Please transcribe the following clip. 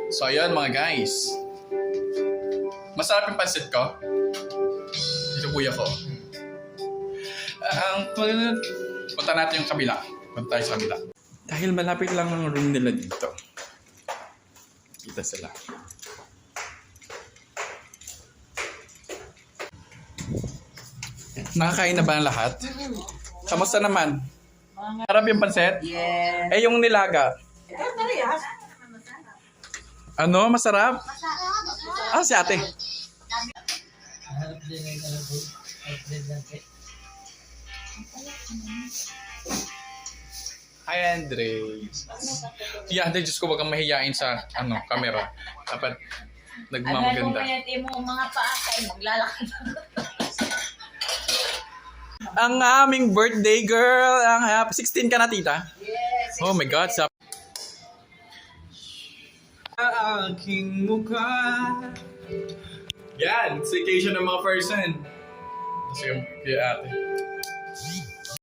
So ayun mga guys. Masarap yung pansit ko. Ito kuya ko. Punta natin yung kabila. Punta tayo sa kabila. Dahil malapit lang ang room nila dito. Kita sila. Nakakain na ba ang lahat? Kamusta naman? Harap yung pansit? Yes. Eh, yung nilaga? Ano? Masarap? Ah, si ate. Hi, Andre. Yeah, Andre, Diyos ko, wag kang mahiyain sa camera. Dapat nagmamaganda. Mo mga paa kayo, maglalakad. Ang aming birthday girl. Ang 16 ka na, tita? Yes. Oh my God. Aking mukha. Yan. Vacation ng mga person. Kasi yung kaya ate.